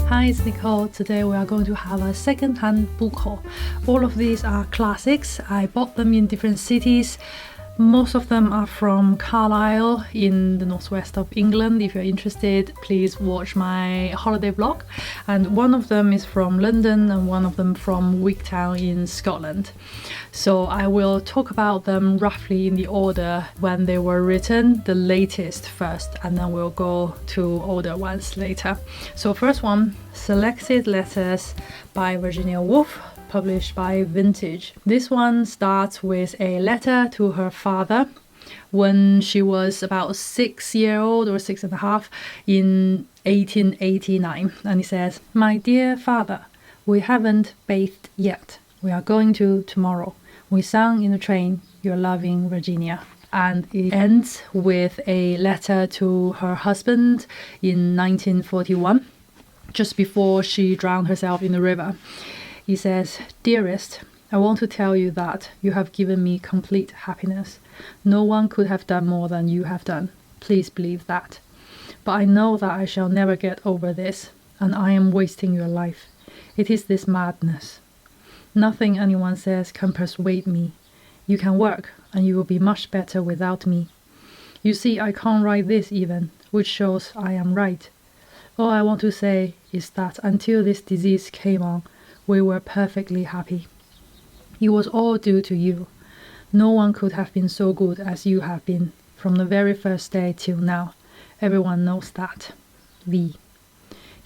Hi, it's Nicole. Today we are going to have a second-hand book haul. All of these are classics. I bought them in different cities. Most of them are from Carlisle in the northwest of England. If you're interested, please watch my holiday vlog. And one of them is from London and one of them from Wigtown in Scotland. So I will talk about them roughly in the order when they were written, the latest first, and then we'll go to older ones later. So first one, Selected Letters by Virginia Woolf, published by Vintage. This one starts with a letter to her father when she was about 6 years old or 6.5 in 1889, and it says, "My dear father, we haven't bathed yet. We are going to tomorrow. We sang in the train, your loving Virginia." And it ends with a letter to her husband in 1941, just before she drowned herself in the river. He says, "Dearest, I want to tell you that you have given me complete happiness. No one could have done more than you have done. Please believe that. But I know that I shall never get over this, and I am wasting your life. It is this madness. Nothing anyone says can persuade me. You can work, and you will be much better without me. You see, I can't write this even, which shows I am right. All I want to say is that until this disease came on, we were perfectly happy. It was all due to you. No one could have been so good as you have been, from the very first day till now. Everyone knows that. V."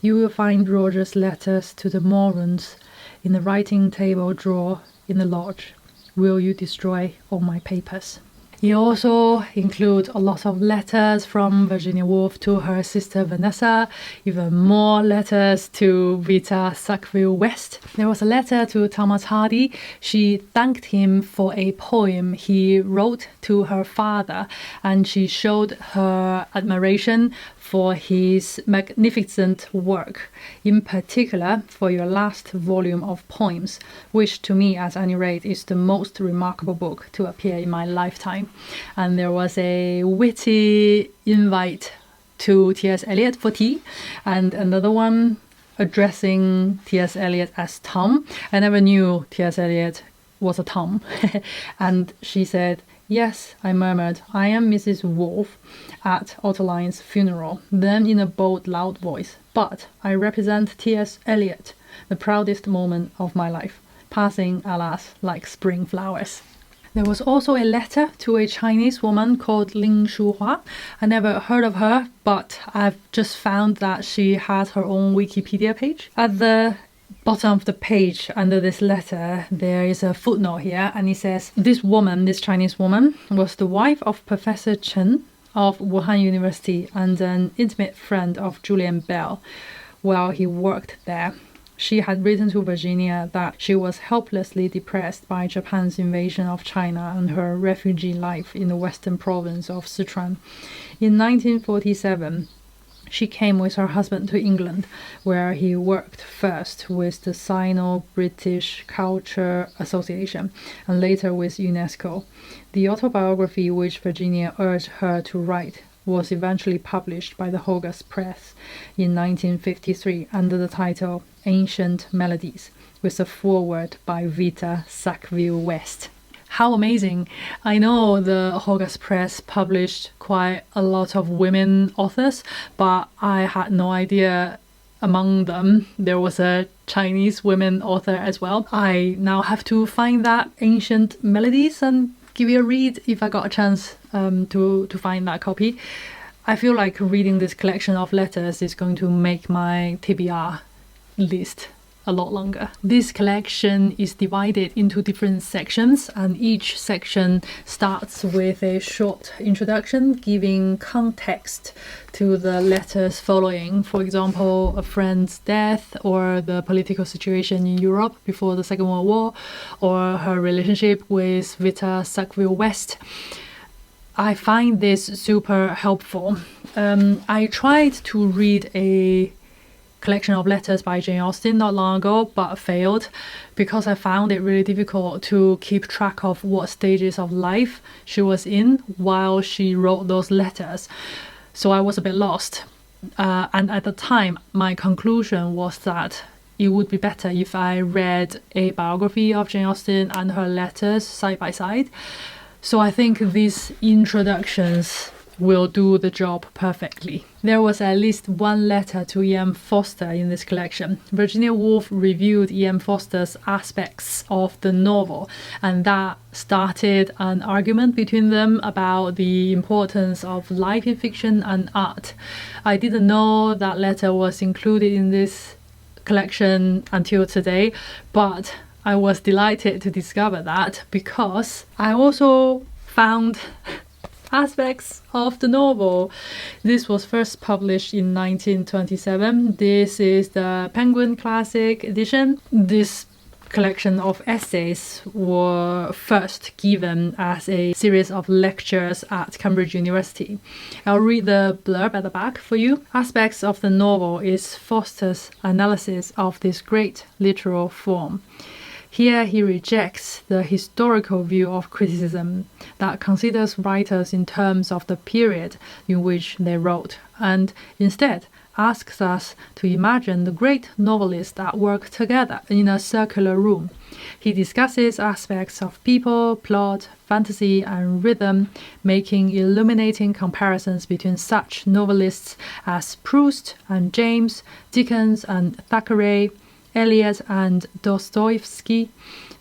You will find Roger's letters to the Morans in the writing table drawer in the lodge. Will you destroy all my papers? He also includes a lot of letters from Virginia Woolf to her sister Vanessa, even more letters to Vita Sackville West. There was a letter to Thomas Hardy. She thanked him for a poem he wrote to her father, and she showed her admiration for his magnificent work, in particular for your last volume of poems, which to me, at any rate, is the most remarkable book to appear in my lifetime. And there was a witty invite to T.S. Eliot for tea, and another one addressing T.S. Eliot as Tom. I never knew T.S. Eliot was a Tom. And she said, "Yes," I murmured, "I am Mrs. Woolf at Ottoline's funeral." Then in a bold, loud voice, "But I represent T.S. Eliot, the proudest moment of my life, passing, alas, like spring flowers." There was also a letter to a Chinese woman called Ling Shuhua. I never heard of her, but I've just found that she has her own Wikipedia page. At the bottom of the page under this letter, there is a footnote here, and it says, "This woman, this Chinese woman, was the wife of Professor Chen of Wuhan University and an intimate friend of Julian Bell while he worked there. She had written to Virginia that she was helplessly depressed by Japan's invasion of China and her refugee life in the western province of Sichuan. In 1947, she came with her husband to England, where he worked first with the Sino-British Culture Association and later with UNESCO. The autobiography which Virginia urged her to write was eventually published by the Hogarth Press in 1953 under the title Ancient Melodies, with a foreword by Vita Sackville West. How amazing! I know the Hogarth Press published quite a lot of women authors, but I had no idea among them there was a Chinese women author as well. I now have to find that Ancient Melodies and give it a read if I got a chance to find that copy. I feel like reading this collection of letters is going to make my TBR list a lot longer. This collection is divided into different sections, and each section starts with a short introduction giving context to the letters following. For example, a friend's death, or the political situation in Europe before the Second World War, or her relationship with Vita Sackville West. I find this super helpful. I tried to read a collection of letters by Jane Austen not long ago, but failed because I found it really difficult to keep track of what stages of life she was in while she wrote those letters. So I was a bit lost. And at the time, my conclusion was that it would be better if I read a biography of Jane Austen and her letters side by side. So I think these introductions will do the job perfectly. There was at least one letter to E.M. Forster in this collection. Virginia Woolf reviewed E.M. Forster's aspects of the novel, and that started an argument between them about the importance of life in fiction and art. I didn't know that letter was included in this collection until today, but I was delighted to discover that because I also found aspects of the novel. This was first published in 1927. This is the Penguin Classic edition. This collection of essays were first given as a series of lectures at Cambridge University. I'll read the blurb at the back for you. Aspects of the novel is Forster's analysis of this great literal form. Here he rejects the historical view of criticism that considers writers in terms of the period in which they wrote, and instead asks us to imagine the great novelists that work together in a circular room. He discusses aspects of people, plot, fantasy, and rhythm, making illuminating comparisons between such novelists as Prose and James, Dickens and Thackeray, Eliot and Dostoevsky,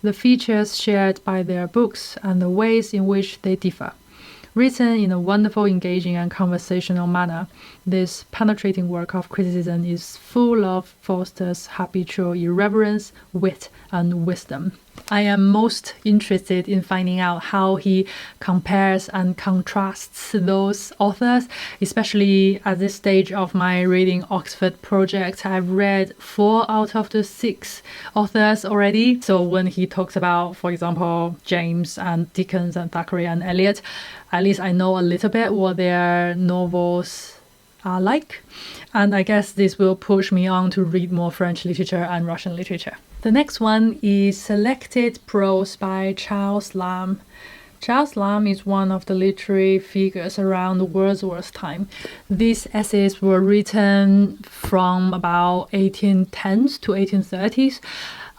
the features shared by their books and the ways in which they differ. Written in a wonderful, engaging and conversational manner, this penetrating work of criticism is full of Forster's habitual irreverence, wit and wisdom. I am most interested in finding out how he compares and contrasts those authors, especially at this stage of my Reading Oxford project. I've read 4 out of the 6 authors already. So when he talks about, for example, James and Dickens and Thackeray and Eliot, at least I know a little bit what their novels are like. And I guess this will push me on to read more French literature and Russian literature. The next one is Selected Prose by Charles Lamb. Charles Lamb is one of the literary figures around Wordsworth's time. These essays were written from about 1810s to 1830s.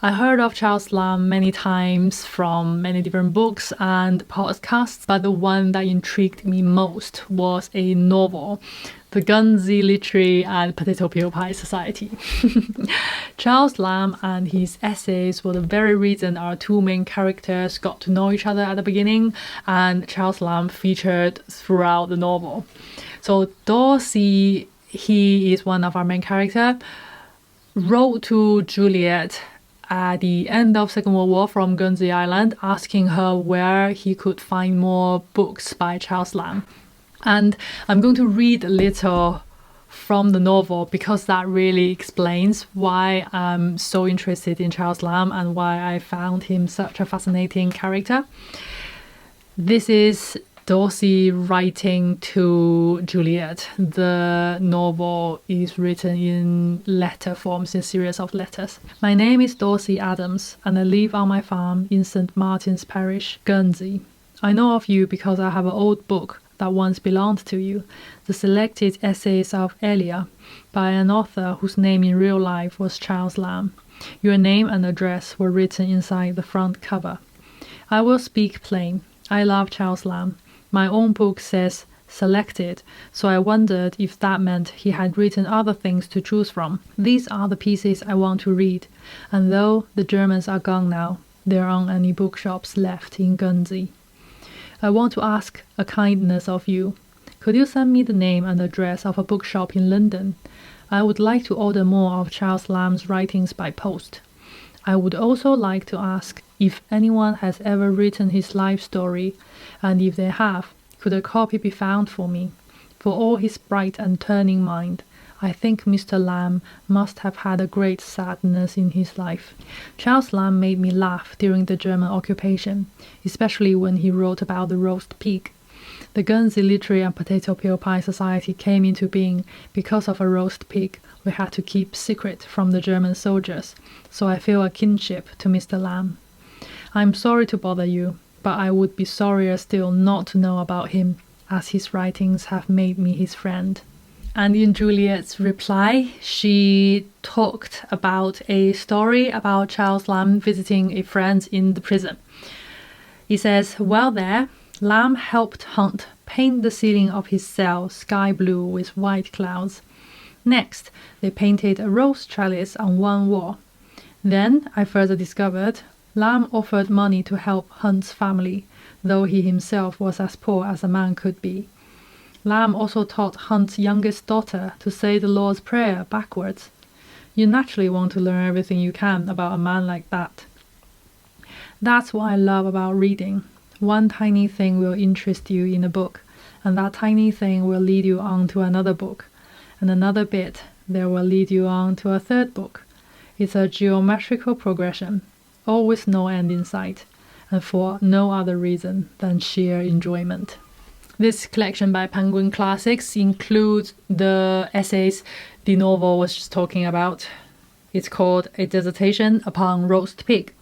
I heard of Charles Lamb many times from many different books and podcasts, but the one that intrigued me most was a novel, The Guernsey Literary and Potato Peel Pie Society. Charles Lamb and his essays were the very reason our 2 main characters got to know each other at the beginning, and Charles Lamb featured throughout the novel. So Dorsey, he is one of our main characters, wrote to Juliet at the end of Second World War from Guernsey Island, asking her where he could find more books by Charles Lamb. And I'm going to read a little from the novel because that really explains why I'm so interested in Charles Lamb and why I found him such a fascinating character. This is Dorsey writing to Juliet. The novel is written in letter forms, in a series of letters. My name is Dorsey Adams, and I live on my farm in St. Martin's Parish, Guernsey. I know of you because I have an old book that once belonged to you, the Selected Essays of Elia, by an author whose name in real life was Charles Lamb. Your name and address were written inside the front cover. I will speak plain. I love Charles Lamb. My own book says selected, so I wondered if that meant he had written other things to choose from. These are the pieces I want to read, and though the Germans are gone now, there aren't any bookshops left in Guernsey. I want to ask a kindness of you. Could you send me the name and address of a bookshop in London? I would like to order more of Charles Lamb's writings by post. I would also like to ask if anyone has ever written his life story, and if they have, could a copy be found for me? For all his bright and turning mind, I think Mr. Lamb must have had a great sadness in his life. Charles Lamb made me laugh during the German occupation, especially when he wrote about the roast pig. The Guernsey Literary and Potato Peel Pie Society came into being because of a roast pig we had to keep secret from the German soldiers, so I feel a kinship to Mr. Lamb. I'm sorry to bother you, but I would be sorrier still not to know about him, as his writings have made me his friend. And in Juliet's reply, she talked about a story about Charles Lamb visiting a friend in the prison. He says, while there, Lamb helped Hunt paint the ceiling of his cell sky blue with white clouds. Next, they painted a rose trellis on one wall. Then, I further discovered, Lamb offered money to help Hunt's family, though he himself was as poor as a man could be. Lamb also taught Hunt's youngest daughter to say the Lord's Prayer backwards. You naturally want to learn everything you can about a man like that. That's what I love about reading. One tiny thing will interest you in a book, and that tiny thing will lead you on to another book, and another bit there will lead you on to a third book. It's a geometrical progression, always no end in sight, and for no other reason than sheer enjoyment. This collection by Penguin Classics includes the essays the novel was just talking about. It's called A Dissertation Upon Roast Pig.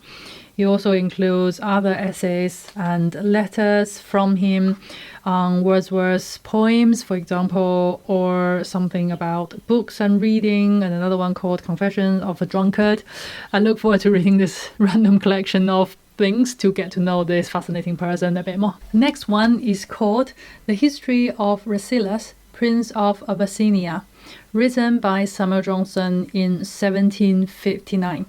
It also includes other essays and letters from him on Wordsworth's poems, for example, or something about books and reading, and another one called Confessions of a Drunkard. I look forward to reading this random collection of things to get to know this fascinating person a bit more. The next one is called The History of Rasselas, Prince of Abyssinia, written by Samuel Johnson in 1759.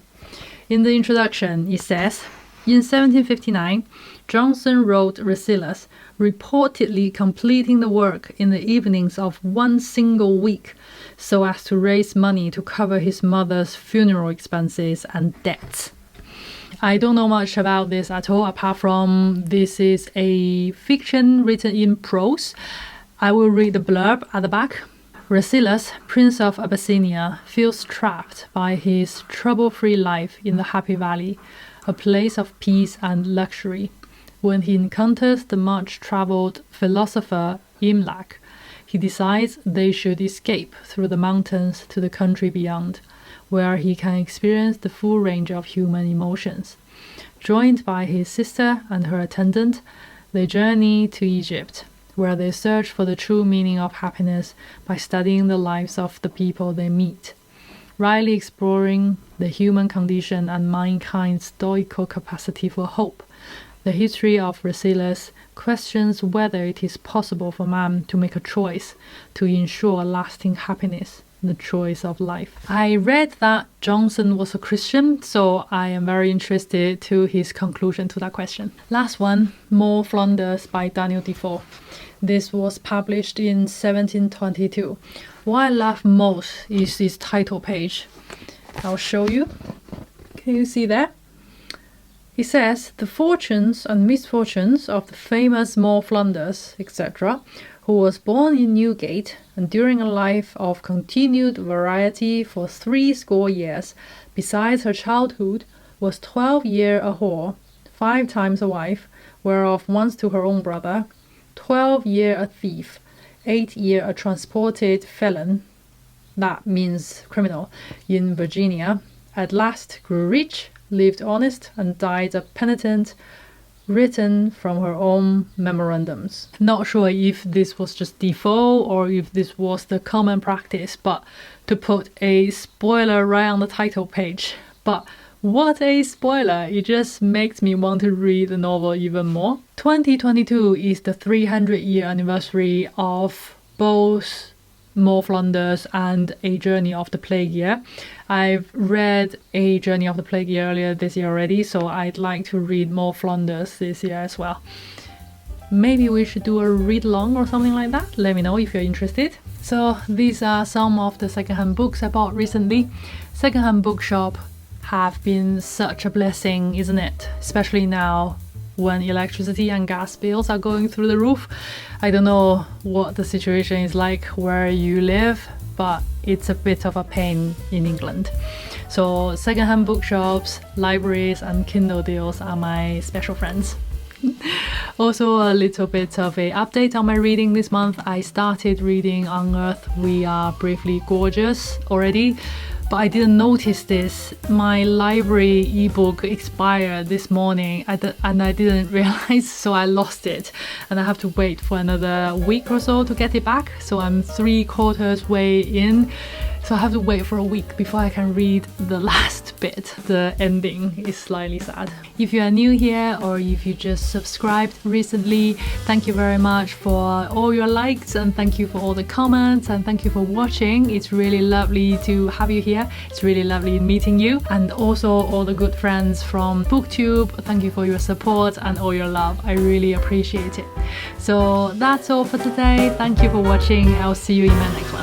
In the introduction, it says, in 1759, Johnson wrote Rasselas, reportedly completing the work in the evenings of one single week, so as to raise money to cover his mother's funeral expenses and debts. I don't know much about this at all, apart from this is a fiction written in prose. I will read the blurb at the back. Rasselas, Prince of Abyssinia, feels trapped by his trouble-free life in the Happy Valley, a place of peace and luxury. When he encounters the much-traveled philosopher Imlac, he decides they should escape through the mountains to the country beyond, where he can experience the full range of human emotions. Joined by his sister and her attendant, they journey to Egypt, where they search for the true meaning of happiness by studying the lives of the people they meet, wryly exploring the human condition and mankind's stoical capacity for hope. The history of Rasselas questions whether it is possible for man to make a choice to ensure lasting happiness, the choice of life. I read that Johnson was a Christian, so I am very interested to his conclusion to that question. Last one, Moll, Flanders by Daniel Defoe. This was published in 1722. What I love most is this title page. I'll show you. Can you see that? It says, the fortunes and misfortunes of the famous Moll Flanders, etc., who was born in Newgate, and during a life of continued variety for 60 years, besides her childhood, was 12 years a whore, 5 times a wife, whereof once to her own brother, 12 years a thief, 8 years a transported felon, that means criminal, in Virginia, at last grew rich, lived honest, and died a penitent, written from her own memorandums. Not sure if this was just Defoe or if this was the common practice, but to put a spoiler right on the title page. But what a spoiler! It just makes me want to read the novel even more. 2022 is the 300-year anniversary of both Moll Flanders and A Journey of the Plague Year. I've read A Journey of the Plague Year earlier this year already, so I'd like to read Moll Flanders this year as well. Maybe we should do a read-along or something like that. Let me know if you're interested. So these are some of the secondhand books I bought recently. Secondhand bookshop have been such a blessing, isn't it? Especially now when electricity and gas bills are going through the roof. I don't know what the situation is like where you live, but it's a bit of a pain in England. So secondhand bookshops, libraries and Kindle deals are my special friends. Also a little bit of an update on my reading this month. I started reading On Earth We Are Briefly Gorgeous already, But I didn't notice this. My library ebook expired this morning and I didn't realize, so I lost it. And I have to wait for another week or so to get it back. So I'm 3/4 way in. So I have to wait for a week before I can read the last bit. The ending is slightly sad. If you are new here or if you just subscribed recently, thank you very much for all your likes and thank you for all the comments and thank you for watching. It's really lovely to have you here. It's really lovely meeting you. And also all the good friends from BookTube, thank you for your support and all your love. I really appreciate it. So that's all for today. Thank you for watching. I'll see you in my next one.